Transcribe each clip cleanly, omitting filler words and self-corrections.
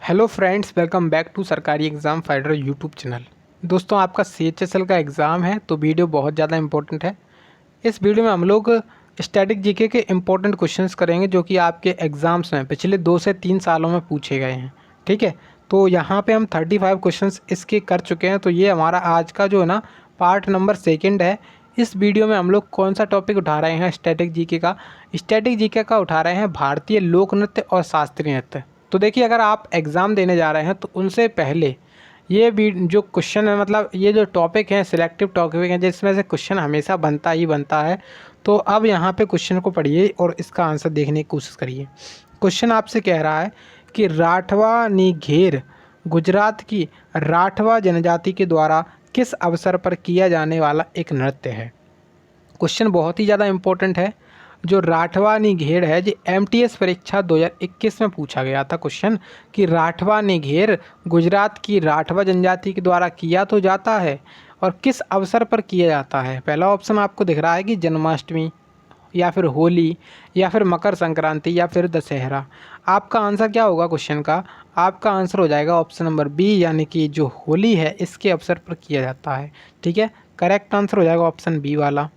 Hello friends, welcome back to सरकारी exam fighter YouTube channel. दोस्तों, आपका CHSL का एग्ज़ाम है तो वीडियो बहुत ज़्यादा इंपॉर्टेंट है। इस वीडियो में हम लोग स्टैटिक जीके के इंपॉर्टेंट क्वेश्चंस करेंगे जो कि आपके एग्ज़ाम्स में पिछले 2 से 3 सालों में पूछे गए हैं। ठीक है, तो यहाँ पे हम 35 क्वेश्चंस इसके कर चुके हैं। तो ये हमारा आज का जो है ना पार्ट नंबर 2 है। इस वीडियो में हम लोग कौन सा टॉपिक उठा रहे हैं? स्टैटिक जीके का उठा रहे हैं भारतीय लोक नृत्य और शास्त्रीय नृत्य। तो देखिए, अगर आप एग्ज़ाम देने जा रहे हैं तो उनसे पहले ये भी जो क्वेश्चन है, मतलब ये जो टॉपिक हैं सिलेक्टिव टॉपिक हैं जिसमें से क्वेश्चन हमेशा बनता ही बनता है। तो अब यहाँ पे क्वेश्चन को पढ़िए और इसका आंसर देखने की कोशिश करिए। क्वेश्चन आपसे कह रहा है कि राठवा निघेर गुजरात की राठवा जनजाति के द्वारा किस अवसर पर किया जाने वाला एक नृत्य है। क्वेश्चन बहुत ही ज़्यादा इम्पोर्टेंट है। जो राठवा निघेर है, जो MTS परीक्षा 2021 में पूछा गया था क्वेश्चन कि राठवा निघेर गुजरात की राठवा जनजाति के द्वारा किया तो जाता है और किस अवसर पर किया जाता है। पहला ऑप्शन आपको दिख रहा है कि जन्माष्टमी या फिर होली या फिर मकर संक्रांति या फिर दशहरा। आपका आंसर क्या होगा क्वेश्चन का? आपका आंसर हो जाएगा ऑप्शन नंबर बी, यानी कि जो होली है इसके अवसर पर किया जाता है। ठीक है, करेक्ट आंसर हो जाएगा ऑप्शन बी वाला।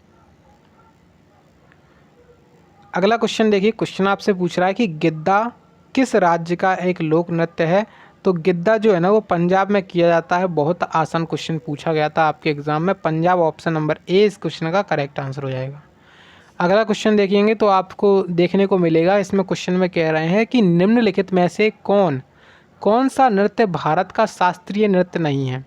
अगला क्वेश्चन देखिए, क्वेश्चन आपसे पूछ रहा है कि गिद्दा किस राज्य का एक लोक नृत्य है। तो गिद्दा जो है ना वो पंजाब में किया जाता है। बहुत आसान क्वेश्चन पूछा गया था आपके एग्जाम में। पंजाब ऑप्शन नंबर ए इस क्वेश्चन का करेक्ट आंसर हो जाएगा। अगला क्वेश्चन देखेंगे तो आपको देखने को मिलेगा, इसमें क्वेश्चन में कह रहे हैं कि निम्नलिखित में से कौन कौन सा नृत्य भारत का शास्त्रीय नृत्य नहीं है।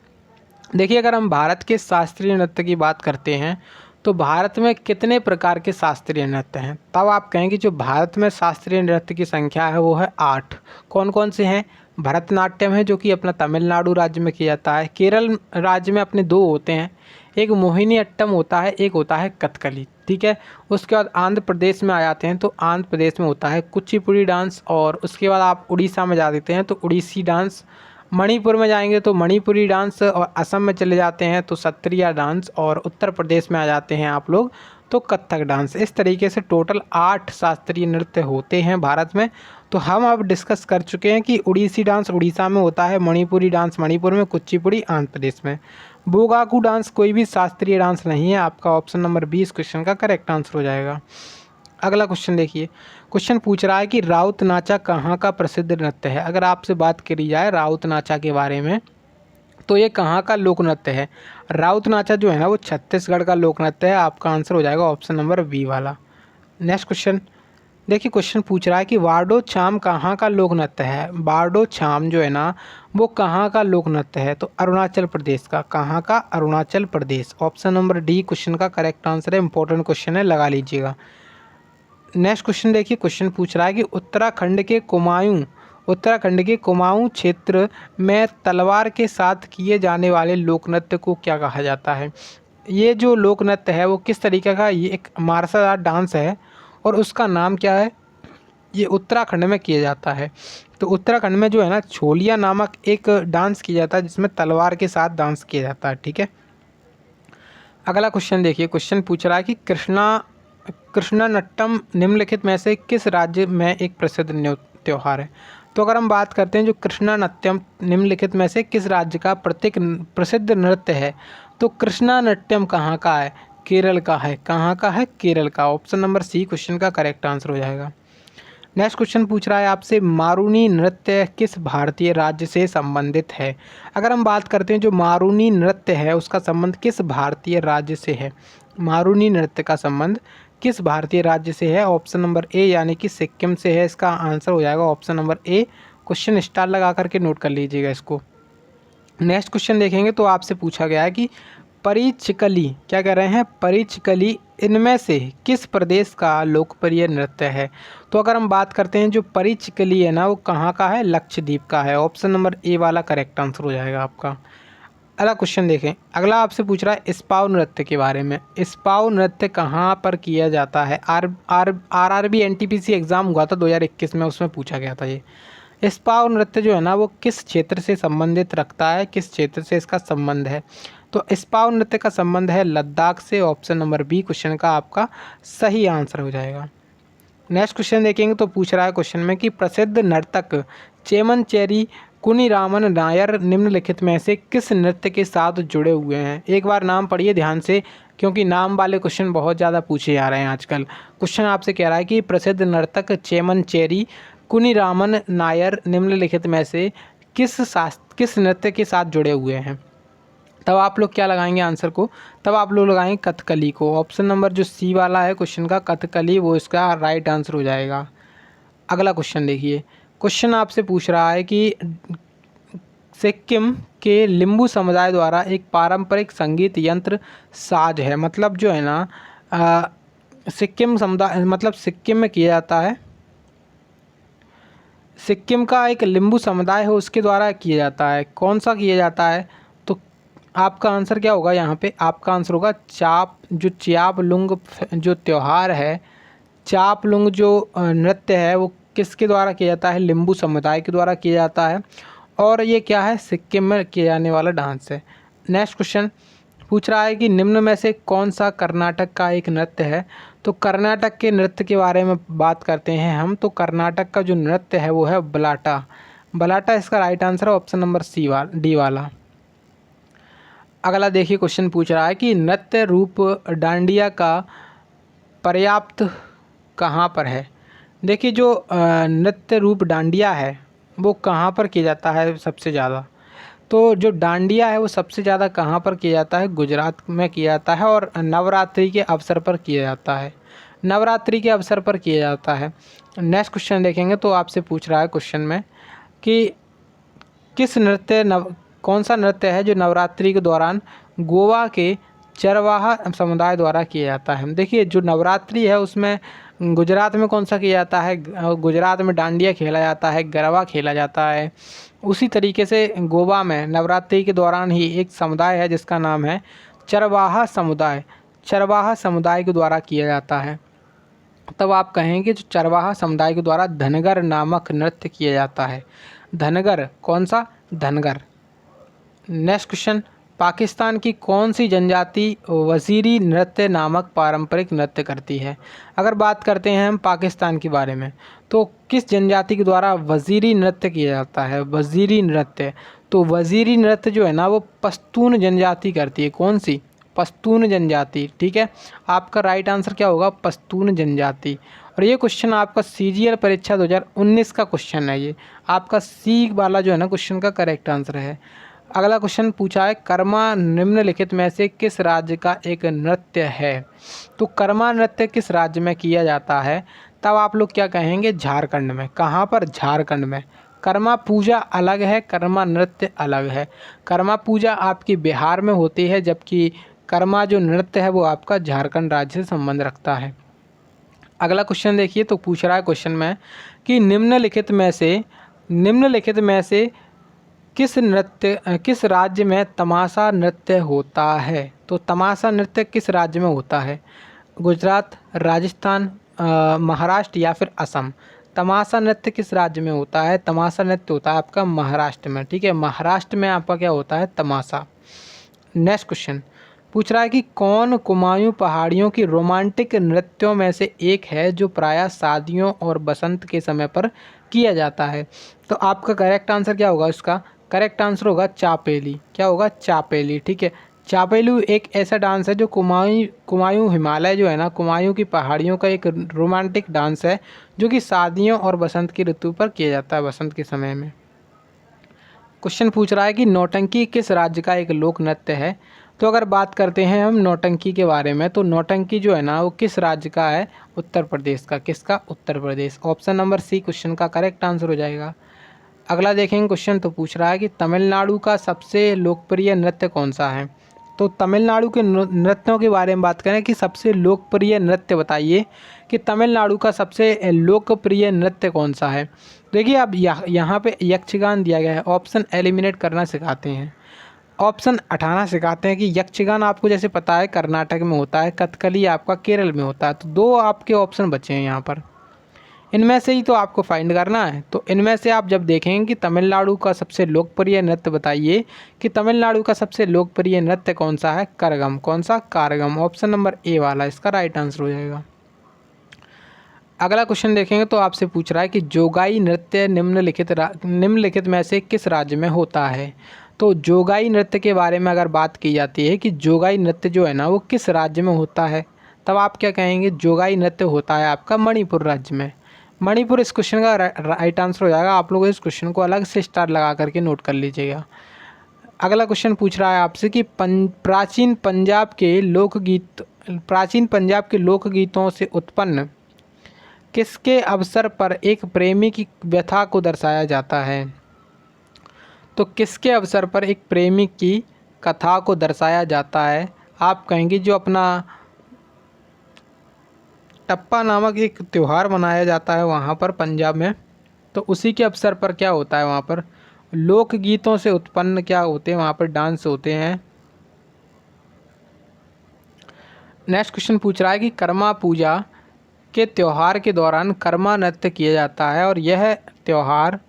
देखिए, अगर हम भारत के शास्त्रीय नृत्य की बात करते हैं तो भारत में कितने प्रकार के शास्त्रीय नृत्य हैं, तब आप कहेंगे जो भारत में शास्त्रीय नृत्य की संख्या है वो है 8। कौन कौन से हैं? भरतनाट्यम है जो कि अपना तमिलनाडु राज्य में किया जाता है। केरल राज्य में अपने 2 होते हैं, एक मोहिनी अट्टम होता है, एक होता है कथकली। ठीक है, उसके बाद आंध्र प्रदेश में आ जाते हैं तो आंध्र प्रदेश में होता है कुचिपुड़ी डांस, और उसके बाद आप उड़ीसा में जा देते हैं तो उड़ीसी डांस। मणिपुर में जाएंगे तो मणिपुरी डांस, और असम में चले जाते हैं तो सत्रिया डांस, और उत्तर प्रदेश में आ जाते हैं आप लोग तो कथक डांस। इस तरीके से टोटल 8 शास्त्रीय नृत्य होते हैं भारत में। तो हम अब डिस्कस कर चुके हैं कि उड़ीसी डांस उड़ीसा में होता है, मणिपुरी डांस मणिपुर में, कुचिपुड़ी आंध्र प्रदेश में। बोगाकू डांस कोई भी शास्त्रीय डांस नहीं है। आपका ऑप्शन नंबर 20 क्वेश्चन का करेक्ट आंसर हो जाएगा। अगला क्वेश्चन देखिए, क्वेश्चन पूछ रहा है कि राउत नाचा कहाँ का प्रसिद्ध नृत्य है। अगर आपसे बात करी जाए राउत नाचा के बारे में तो ये कहाँ का लोक नृत्य है। राउत नाचा जो है ना वो छत्तीसगढ़ का लोक नृत्य है। आपका आंसर हो जाएगा ऑप्शन नंबर बी वाला। नेक्स्ट क्वेश्चन देखिए, क्वेश्चन पूछ रहा है कि वार्डो छाम कहाँ का लोक नृत्य है। वार्डो छाम जो है ना वो कहाँ का लोक नृत्य है, तो अरुणाचल प्रदेश का। कहाँ का? Arunachal Pradesh. Option number D question का करेक्ट आंसर है। इंपॉर्टेंट क्वेश्चन है, लगा लीजिएगा। नेक्स्ट क्वेश्चन देखिए, क्वेश्चन पूछ रहा है कि उत्तराखंड के कुमाऊं क्षेत्र में तलवार के साथ किए जाने वाले लोक नृत्य को क्या कहा जाता है। ये जो लोक नृत्य है वो किस तरीके का? ये एक मार्शल आर्ट डांस है और उसका नाम क्या है? ये उत्तराखंड में किया जाता है। तो उत्तराखंड में जो है ना छोलिया नामक एक डांस किया जाता है जिसमें तलवार के साथ डांस किया जाता है। ठीक है, अगला क्वेश्चन देखिए, क्वेश्चन पूछ रहा है कि कृष्णानट्टम निम्नलिखित में से किस राज्य में एक प्रसिद्ध त्यौहार है। तो अगर हम बात करते हैं जो कृष्णानट्यम निम्नलिखित में से किस राज्य का प्रसिद्ध नृत्य है, तो कृष्णानट्यम कहाँ का है? केरल का है। कहाँ का है? केरल का। ऑप्शन नंबर सी क्वेश्चन का करेक्ट आंसर हो जाएगा। नेक्स्ट क्वेश्चन पूछ रहा है आपसे मारूनी नृत्य किस भारतीय राज्य से संबंधित है। अगर हम बात करते हैं जो मारूनी नृत्य है उसका संबंध किस भारतीय राज्य से है। मारूनी नृत्य का संबंध किस भारतीय राज्य से है? ऑप्शन नंबर ए यानी कि सिक्किम से है। इसका आंसर हो जाएगा option number A. Question star लगा करके नोट कर लीजिएगा इसको। नेक्स्ट क्वेश्चन देखेंगे तो आपसे पूछा गया है कि परिचकली, क्या कह रहे हैं? परिचकली इनमें से किस प्रदेश का लोकप्रिय नृत्य है। तो अगर हम बात करते हैं जो परिचकली है ना वो कहाँ का है? लक्षद्वीप का है। ऑप्शन नंबर ए वाला करेक्ट आंसर हो जाएगा आपका। अगला क्वेश्चन देखें, अगला आपसे पूछ रहा है स्पाव नृत्य के बारे में। स्पाव नृत्य कहाँ पर किया जाता है? आरआरबी एनटीपीसी एग्ज़ाम हुआ था 2021 में, उसमें पूछा गया था ये। स्पाव नृत्य जो है ना वो किस क्षेत्र से संबंधित रखता है, किस क्षेत्र से इसका संबंध है। तो स्पाव नृत्य का संबंध है लद्दाख से। ऑप्शन नंबर बी क्वेश्चन का आपका सही आंसर हो जाएगा। नेक्स्ट क्वेश्चन देखेंगे तो पूछ रहा है क्वेश्चन में कि प्रसिद्ध नर्तक चेमन चेरी कुनी रामन नायर निम्नलिखित में से किस नृत्य के साथ जुड़े हुए हैं? एक बार नाम पढ़िए ध्यान से, क्योंकि नाम वाले क्वेश्चन बहुत ज़्यादा पूछे जा रहे हैं आजकल। क्वेश्चन आपसे कह रहा है कि प्रसिद्ध नर्तक चेमन कुनी रामन नायर निम्नलिखित में से किस नृत्य के साथ जुड़े हुए हैं? तब आप लोग क्या लगाएंगे आंसर को? तब आप लोग लगाएंगे कथकली को। ऑप्शन नंबर जो सी वाला है क्वेश्चन का, कथकली, वो इसका राइट आंसर हो जाएगा। अगला क्वेश्चन देखिए। क्वेश्चन आपसे पूछ रहा है कि सिक्किम के लिम्बू समुदाय द्वारा एक पारंपरिक संगीत यंत्र साज है, मतलब जो है ना सिक्किम समुदाय, मतलब सिक्किम में किया जाता है, सिक्किम का एक लिम्बू समुदाय है उसके द्वारा किया जाता है। कौन सा किया जाता है? तो आपका आंसर क्या होगा यहाँ पे? आपका आंसर होगा च्याप लुंग जो त्यौहार है, चाप लुंग जो नृत्य है वो किसके द्वारा किया जाता है? लिम्बू समुदाय के द्वारा किया जाता है, और ये क्या है? सिक्किम में किया जाने वाला डांस है। नेक्स्ट क्वेश्चन पूछ रहा है कि निम्न में से कौन सा कर्नाटक का एक नृत्य है? तो कर्नाटक के नृत्य के बारे में बात करते हैं हम। तो कर्नाटक का जो नृत्य है वो है बलाटा। बलाटा इसका राइट आंसर है, ऑप्शन नंबर डी वाला। अगला देखिए, क्वेश्चन पूछ रहा है कि नृत्य रूप डांडिया का पर्याप्त कहाँ पर है? देखिए, जो नृत्य रूप डांडिया है वो कहाँ पर किया जाता है सबसे ज़्यादा? तो जो डांडिया है वो सबसे ज़्यादा कहाँ पर किया जाता है? गुजरात में किया जाता है, और नवरात्रि के अवसर पर किया जाता है। नवरात्रि के अवसर पर किया जाता है। नेक्स्ट क्वेश्चन देखेंगे तो आपसे पूछ रहा है क्वेश्चन में कि कौन सा नृत्य है जो नवरात्रि के दौरान गोवा के चरवाहा समुदाय द्वारा किया जाता है? देखिए, जो नवरात्रि है उसमें गुजरात में कौन सा किया जाता है? गुजरात में डांडिया खेला जाता है, गरबा खेला जाता है। उसी तरीके से गोवा में नवरात्रि के दौरान ही एक समुदाय है जिसका नाम है चरवाहा समुदाय। चरवाहा समुदाय के द्वारा किया जाता है। तब आप कहेंगे जो चरवाहा समुदाय के द्वारा धनगर नामक नृत्य किया जाता है। धनगर, कौन सा? धनगर। नेक्स्ट क्वेश्चन, पाकिस्तान की कौन सी जनजाति वज़ीरी नृत्य नामक पारंपरिक नृत्य करती है? अगर बात करते हैं हम पाकिस्तान के बारे में, तो किस जनजाति के द्वारा वज़ीरी नृत्य किया जाता है? वज़ीरी नृत्य। तो वज़ीरी नृत्य जो है ना वो पश्तून जनजाति करती है। कौन सी? पश्तून जनजाति। ठीक है, आपका राइट आंसर क्या होगा? पश्तून जनजाति। और ये क्वेश्चन आपका CGL परीक्षा 2019 का क्वेश्चन है। ये आपका सी वाला जो है ना क्वेश्चन का करेक्ट आंसर है। अगला क्वेश्चन पूछा है, कर्मा निम्नलिखित में से किस राज्य का एक नृत्य है? तो कर्मा नृत्य किस राज्य में किया जाता है? तब आप लोग क्या कहेंगे? झारखंड में। कहाँ पर? झारखंड में। कर्मा पूजा अलग है, कर्मा नृत्य अलग है। कर्मा पूजा आपकी बिहार में होती है, जबकि कर्मा जो नृत्य है वो आपका झारखंड राज्य से संबंध रखता है। अगला क्वेश्चन देखिए, तो पूछ रहा है क्वेश्चन में कि निम्नलिखित में से किस राज्य में तमाशा नृत्य होता है? तो तमाशा नृत्य किस राज्य में होता है? गुजरात, राजस्थान, महाराष्ट्र या फिर असम? तमाशा नृत्य किस राज्य में होता है? तमाशा नृत्य होता है आपका महाराष्ट्र में। ठीक है, महाराष्ट्र में आपका क्या होता है? तमाशा। नेक्स्ट क्वेश्चन पूछ रहा है कि कौन कुमायूं पहाड़ियों की रोमांटिक नृत्यों में से एक है जो प्रायः शादियों और बसंत के समय पर किया जाता है? तो आपका करेक्ट आंसर क्या होगा? इसका करेक्ट आंसर होगा चापेली। क्या होगा? चापेली। ठीक है, चापेलू एक ऐसा डांस है जो कुमायूं हिमालय जो है ना, कुमायूं की पहाड़ियों का एक रोमांटिक डांस है जो कि शादियों और बसंत की ऋतु पर किया जाता है, बसंत के समय में। क्वेश्चन पूछ रहा है कि नौटंकी किस राज्य का एक लोक नृत्य है? तो अगर बात करते हैं हम नौटंकी के बारे में, तो नौटंकी जो है ना वो किस राज्य का है? उत्तर प्रदेश का। किसका? उत्तर प्रदेश। ऑप्शन नंबर सी क्वेश्चन का करेक्ट आंसर हो जाएगा। अगला देखेंगे क्वेश्चन, तो पूछ रहा है कि तमिलनाडु का सबसे लोकप्रिय नृत्य कौन सा है? तो तमिलनाडु के नृत्यों के बारे में बात करें कि सबसे लोकप्रिय नृत्य बताइए कि तमिलनाडु का सबसे लोकप्रिय नृत्य कौन सा है? देखिए, अब यहाँ पे यक्षगान दिया गया है। ऑप्शन एलिमिनेट करना सिखाते हैं, ऑप्शन हटाना सिखाते हैं कि यक्षगान आपको जैसे पता है कर्नाटक में होता है, कथकली आपका केरल में होता है। तो दो आपके ऑप्शन बचे हैं यहाँ पर, इनमें से ही तो आपको फाइंड करना है। तो इनमें से आप जब देखेंगे कि तमिलनाडु का सबसे लोकप्रिय नृत्य बताइए कि तमिलनाडु का सबसे लोकप्रिय नृत्य कौन सा है? करगम। कौन सा? कारगम। ऑप्शन नंबर ए वाला इसका राइट आंसर हो जाएगा। अगला क्वेश्चन देखेंगे तो आपसे पूछ रहा है कि जोगाई नृत्य निम्नलिखित में से किस राज्य में होता है। तो जोगाई नृत्य के बारे में अगर बात की जाती है कि जोगाई नृत्य जो है ना वो किस राज्य में होता है, तब आप क्या कहेंगे, जोगाई नृत्य होता है आपका मणिपुर राज्य में। मणिपुर इस क्वेश्चन का राइट आंसर हो जाएगा। आप लोग इस क्वेश्चन को अलग से स्टार लगा करके नोट कर लीजिएगा। अगला क्वेश्चन पूछ रहा है आपसे कि प्राचीन पंजाब के लोकगीतों से उत्पन्न किसके अवसर पर एक प्रेमी की व्यथा को दर्शाया जाता है। तो किसके अवसर पर एक प्रेमी की कथा को दर्शाया जाता है, आप कहेंगे जो अपना टप्पा नामक एक त्यौहार मनाया जाता है वहाँ पर पंजाब में, तो उसी के अवसर पर क्या होता है, वहाँ पर लोकगीतों से उत्पन्न क्या होते हैं, वहाँ पर डांस होते हैं। नेक्स्ट क्वेश्चन पूछ रहा है कि कर्मा पूजा के त्यौहार के दौरान कर्मा नृत्य किया जाता है और यह त्यौहार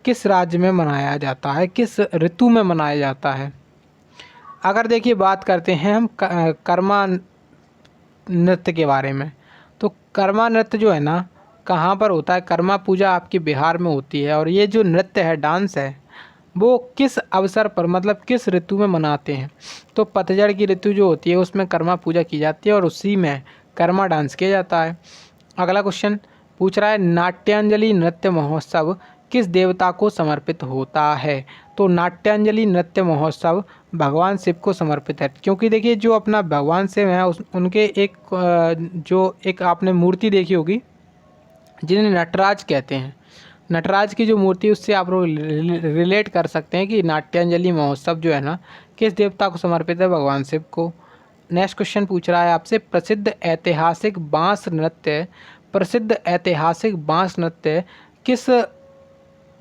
किस राज्य में मनाया जाता है, किस ऋतु में मनाया जाता है। अगर देखिए बात करते हैं हम कर्मा नृत्य के बारे में, तो कर्मा नृत्य जो है ना कहाँ पर होता है, कर्मा पूजा आपकी बिहार में होती है। और ये जो नृत्य है, डांस है, वो किस अवसर पर मतलब किस ऋतु में मनाते हैं। तो पतझड़ की ऋतु जो होती है उसमें कर्मा पूजा की जाती है और उसी में कर्मा डांस किया जाता है। अगला क्वेश्चन पूछ रहा है नाट्यांजलि नृत्य महोत्सव किस देवता को समर्पित होता है। तो नाट्यांजलि नृत्य महोत्सव भगवान शिव को समर्पित है, क्योंकि देखिए जो अपना भगवान शिव है उनके एक आपने मूर्ति देखी होगी जिन्हें नटराज कहते हैं। नटराज की जो मूर्ति उससे आप लोग रिलेट कर सकते हैं कि नाट्यांजलि महोत्सव जो है ना किस देवता को समर्पित है, भगवान शिव को। नेक्स्ट क्वेश्चन पूछ रहा है आपसे प्रसिद्ध ऐतिहासिक बांस नृत्य किस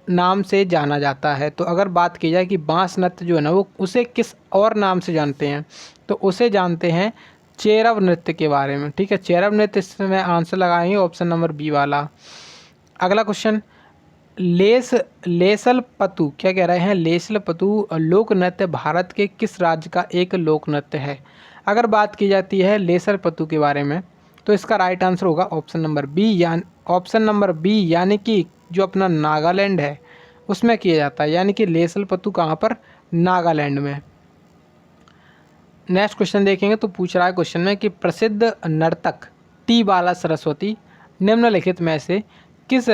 नाम से जाना जाता है। तो अगर बात की जाए कि बांस नृत्य जो है ना वो उसे किस और नाम से जानते हैं, तो उसे जानते हैं चेरव नृत्य के बारे में। ठीक है, चेरव नृत्य, इसमें आंसर लगाएंगे ऑप्शन नंबर बी वाला। अगला क्वेश्चन लेसल पतु क्या कह रहे हैं, लेसल पतु लोक नृत्य भारत के किस राज्य का एक लोक नृत्य है। अगर बात की जाती है लेसल पतु के बारे में तो इसका राइट आंसर होगा ऑप्शन नंबर बी, यानी कि जो अपना नागालैंड है उसमें किया जाता है, यानी कि लेसल पतु कहाँ पर, नागालैंड में। नेक्स्ट क्वेश्चन देखेंगे तो पूछ रहा है क्वेश्चन में कि प्रसिद्ध नर्तक टी बाला सरस्वती निम्नलिखित में से किस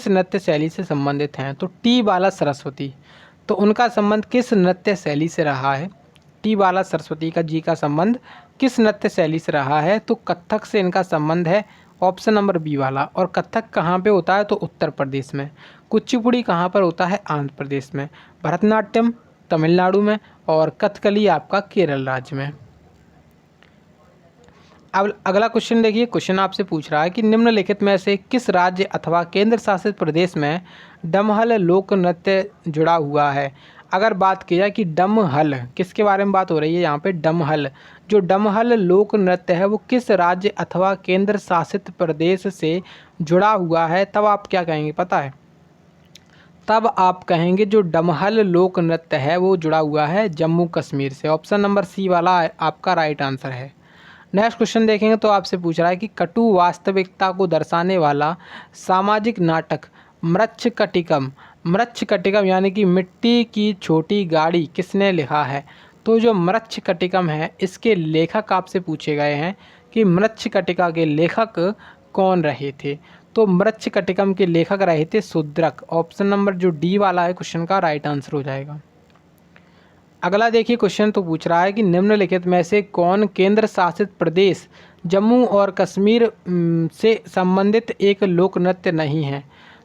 नृत्य शैली से संबंधित हैं। तो टी बाला सरस्वती, तो उनका संबंध किस नृत्य शैली से रहा है। टी बाला सरस्वती जी का संबंध किस नृत्य शैली से रहा है। तो कथक से इनका संबंध है, ऑप्शन नंबर बी वाला। और कथक कहाँ पे होता है, तो उत्तर प्रदेश में। कुचिपुड़ी कहाँ पर होता है, आंध्र प्रदेश में। भरतनाट्यम तमिलनाडु में और कथकली आपका केरल राज्य में। अब अगला क्वेश्चन देखिए, क्वेश्चन आपसे पूछ रहा है कि निम्नलिखित में से किस राज्य अथवा केंद्र शासित प्रदेश में डमहल लोक नृत्य जुड़ा हुआ है। अगर बात की जाए कि डमहल किसके बारे में बात हो रही है यहाँ पे, डमहल, जो डमहल लोक नृत्य है वो किस राज्य अथवा केंद्र शासित प्रदेश से जुड़ा हुआ है, तब आप क्या कहेंगे पता है, तब आप कहेंगे जो डमहल लोक नृत्य है वो जुड़ा हुआ है जम्मू कश्मीर से। ऑप्शन नंबर सी वाला आपका राइट आंसर है। नेक्स्ट क्वेश्चन देखेंगे तो आपसे पूछ रहा है कि कटु वास्तविकता को दर्शाने वाला सामाजिक नाटक मृच्छकटिकम यानी कि मिट्टी की छोटी गाड़ी किसने लिखा है। तो जो मृच्छकटिकम है इसके लेखक आपसे पूछे गए हैं कि मृच्छकटिका के लेखक कौन रहे थे। तो मृच्छकटिकम के लेखक रहे थे शूद्रक। ऑप्शन नंबर जो डी वाला है क्वेश्चन का राइट आंसर हो जाएगा। अगला देखिए क्वेश्चन तो पूछ रहा है कि निम्नलिखित में से कौन केंद्र शासित प्रदेश जम्मू और कश्मीर से संबंधित एक लोक नृत्य नहीं है।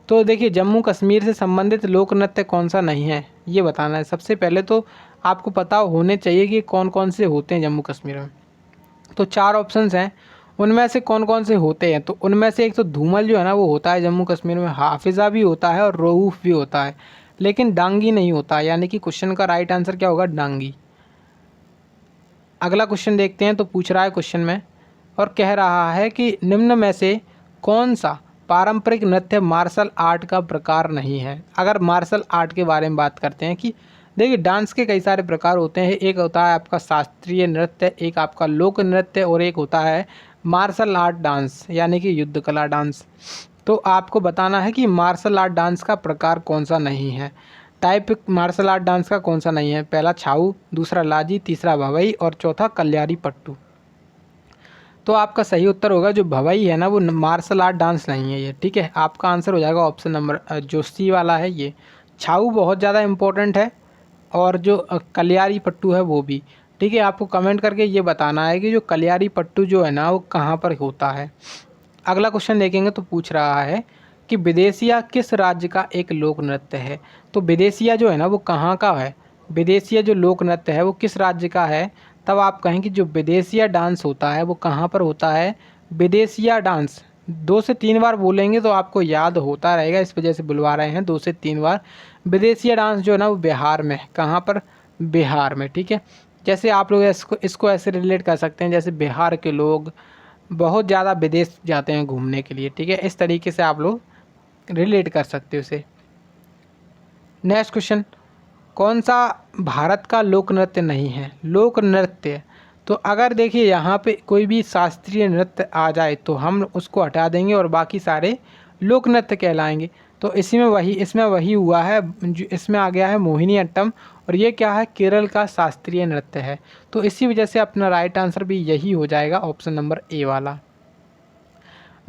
तो देखिए जम्मू कश्मीर से संबंधित लोक नृत्य कौन सा नहीं है ये बताना है। सबसे पहले तो आपको पता होने चाहिए कि कौन कौन से होते हैं जम्मू कश्मीर में। तो 4 ऑप्शंस हैं, उनमें से कौन कौन से होते हैं। तो उनमें से एक तो धूमल जो है ना वो होता है जम्मू कश्मीर में, हाफिज़ा भी होता है और रोऊफ भी होता है, लेकिन डांगी नहीं होता, यानी कि क्वेश्चन का राइट आंसर क्या होगा, डांगी। अगला क्वेश्चन देखते हैं तो पूछ रहा है क्वेश्चन में और कह रहा है कि निम्न में से कौन सा पारंपरिक नृत्य मार्शल आर्ट का प्रकार नहीं है। अगर मार्शल आर्ट के बारे में बात करते हैं कि देखिए डांस के कई सारे प्रकार होते हैं, एक होता है आपका शास्त्रीय नृत्य, एक आपका लोक नृत्य और एक होता है मार्शल आर्ट डांस यानी कि युद्ध कला डांस। तो आपको बताना है कि मार्शल आर्ट डांस का प्रकार कौन सा नहीं है, टाइप मार्शल आर्ट डांस का कौन सा नहीं है। पहला छाऊ, दूसरा लाजी, तीसरा भवई और चौथा कल्यारी पट्टू। तो आपका सही उत्तर होगा जो भवई है ना, वो मार्शल आर्ट डांस नहीं है ये, ठीक है। आपका आंसर हो जाएगा ऑप्शन नंबर जो सी वाला है ये। छाऊ बहुत ज़्यादा इम्पोर्टेंट है और जो कलियारी पट्टू है वो भी, ठीक है। आपको कमेंट करके ये बताना है कि जो कलियारी पट्टू जो है ना वो कहाँ पर होता है। अगला क्वेश्चन देखेंगे तो पूछ रहा है कि विदेशिया किस राज्य का एक लोक नृत्य है। तो विदेशिया जो है ना वो कहाँ का है, विदेशिया जो लोक नृत्य है वो किस राज्य का है। तब आप कहेंगे जो विदेशिया डांस होता है वो कहाँ पर होता है। विदेशिया डांस 2 से 3 बार बोलेंगे तो आपको याद होता रहेगा, इस वजह से बुलवा रहे हैं 2 से 3 बार। विदेशिया डांस जो है ना वो बिहार में, कहाँ पर, बिहार में, ठीक है। जैसे आप लोग इसको ऐसे रिलेट कर सकते हैं जैसे बिहार के लोग बहुत ज़्यादा विदेश जाते हैं घूमने के लिए, ठीक है। इस तरीके से आप लोग रिलेट कर सकते हो इसे। नेक्स्ट क्वेश्चन, कौन सा भारत का लोक नृत्य नहीं है। लोक नृत्य, तो अगर देखिए यहाँ पे कोई भी शास्त्रीय नृत्य आ जाए तो हम उसको हटा देंगे और बाकी सारे लोक नृत्य कहलाएंगे। तो इसमें वही हुआ है, जो इसमें आ गया है मोहिनी अट्टम और ये क्या है, केरल का शास्त्रीय नृत्य है। तो इसी वजह से अपना राइट आंसर भी यही हो जाएगा, ऑप्शन नंबर ए वाला।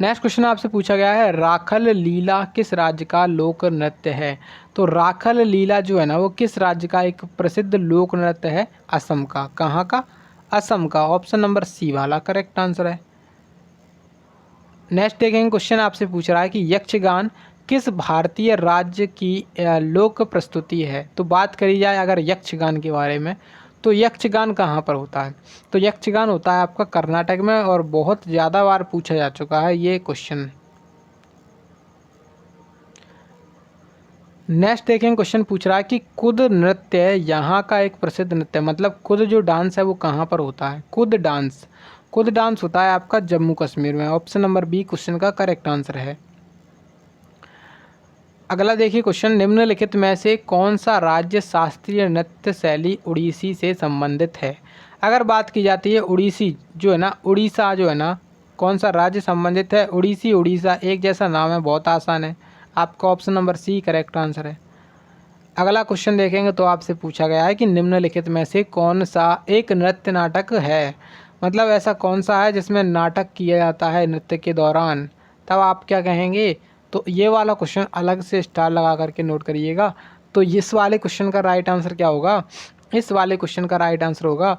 नेक्स्ट क्वेश्चन आपसे पूछा गया है राखल लीला किस राज्य का लोक नृत्य है। तो राखल लीला जो है ना वो किस राज्य का एक प्रसिद्ध लोक नृत्य है, असम का। कहाँ का, असम का, ऑप्शन नंबर सी वाला करेक्ट आंसर है। नेक्स्ट देखेंगे क्वेश्चन आपसे पूछ रहा है कि यक्षगान किस भारतीय राज्य की लोक प्रस्तुति है। तो बात करी जाए अगर यक्षगान के बारे में तो यक्षगान कहाँ पर होता है। तो यक्षगान होता है आपका कर्नाटक में और बहुत ज़्यादा बार पूछा जा चुका है ये क्वेश्चन। नेक्स्ट देखेंगे क्वेश्चन पूछ रहा है कि कुद नृत्य यहाँ का एक प्रसिद्ध नृत्य, मतलब कुद जो डांस है वो कहाँ पर होता है। कुद डांस, कुद डांस होता है आपका जम्मू कश्मीर में, ऑप्शन नंबर बी क्वेश्चन का करेक्ट आंसर है। अगला देखिए क्वेश्चन, निम्नलिखित में से कौन सा राज्य शास्त्रीय नृत्य शैली उड़ीसी से संबंधित है। अगर बात की जाती है उड़ीसी जो है ना, उड़ीसा जो है ना, कौन सा राज्य संबंधित है। उड़ीसी उड़ीसा एक जैसा नाम है, बहुत आसान है, आपका option number C correct answer है। अगला क्वेश्चन देखेंगे तो आपसे पूछा गया है कि निम्नलिखित में से कौन सा एक नृत्य नाटक है, मतलब ऐसा कौन सा है जिसमें नाटक किया जाता है नृत्य के दौरान। तब आप क्या कहेंगे, तो ये वाला क्वेश्चन अलग से स्टार लगा करके नोट करिएगा। तो इस वाले क्वेश्चन का राइट आंसर क्या होगा, इस वाले क्वेश्चन का राइट आंसर होगा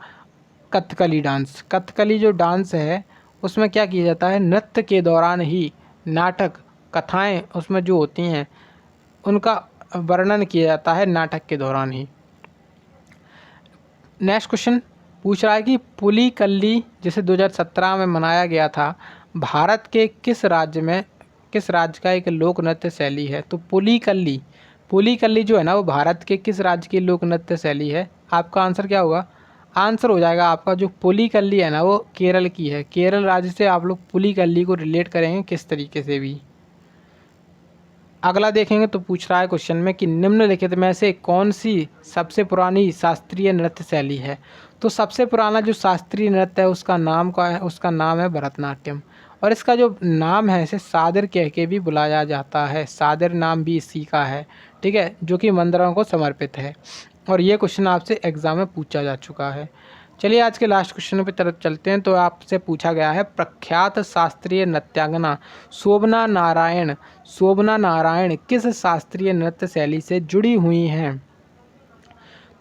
कथकली डांस। कथकली जो डांस है उसमें क्या किया जाता है, नृत्य के दौरान ही नाटक कथाएं उसमें जो होती हैं उनका वर्णन किया जाता है नाटक के दौरान ही। नेक्स्ट क्वेश्चन पूछ रहा है कि पुलिकल्ली जिसे 2017 में मनाया गया था भारत के किस राज्य में, किस राज्य का एक लोक नृत्य शैली है। तो पुलिकल्ली, पुलिकल्ली जो है ना वो भारत के किस राज्य की लोक नृत्य शैली है। आपका आंसर क्या होगा, आंसर हो जाएगा आपका जो पुलिकल्ली है ना वो केरल की है। केरल राज्य से आप लोग पुलिकल्ली को रिलेट करेंगे किस तरीके से भी। अगला देखेंगे तो पूछ रहा है क्वेश्चन में कि निम्नलिखित में से कौन सी सबसे पुरानी शास्त्रीय नृत्य शैली है। तो सबसे पुराना जो शास्त्रीय नृत्य है उसका नाम क्या है, उसका नाम है भरतनाट्यम और इसका जो नाम है इसे सादर कह के भी बुलाया जाता है। सादर नाम भी इसी का है, ठीक है, जो कि मंदिरों को समर्पित है और ये क्वेश्चन आपसे एग्जाम में पूछा जा चुका है। चलिए आज के लास्ट क्वेश्चन पे तरफ चलते हैं। तो आपसे पूछा गया है प्रख्यात शास्त्रीय नृत्यांगना शोभना नारायण, शोभना नारायण किस शास्त्रीय नृत्य शैली से जुड़ी हुई हैं।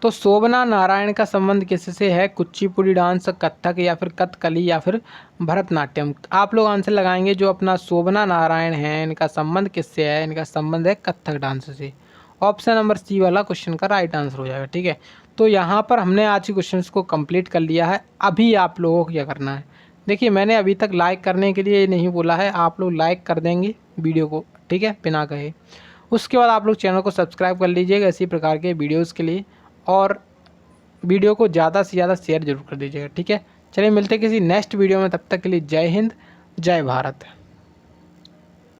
तो शोभना नारायण का संबंध किससे है, कुचिपुड़ी डांस, कथक या फिर कथकली या फिर भरतनाट्यम। आप लोग आंसर लगाएंगे जो अपना शोभना नारायण है इनका संबंध किससे है, इनका संबंध है कथक डांस से। ऑप्शन नंबर सी वाला क्वेश्चन का राइट आंसर हो जाएगा, ठीक है। तो यहाँ पर हमने आज के क्वेश्चंस को कंप्लीट कर लिया है। अभी आप लोगों को क्या करना है, देखिए मैंने अभी तक लाइक करने के लिए नहीं बोला है, आप लोग लाइक कर देंगे वीडियो को, ठीक है, बिना कहे। उसके बाद आप लोग चैनल को सब्सक्राइब कर लीजिएगा इसी प्रकार के वीडियोज़ के लिए और वीडियो को ज़्यादा से ज़्यादा शेयर जरूर कर दीजिएगा, ठीक है। चलिए मिलते हैं किसी नेक्स्ट वीडियो में, तब तक के लिए जय हिंद जय भारत।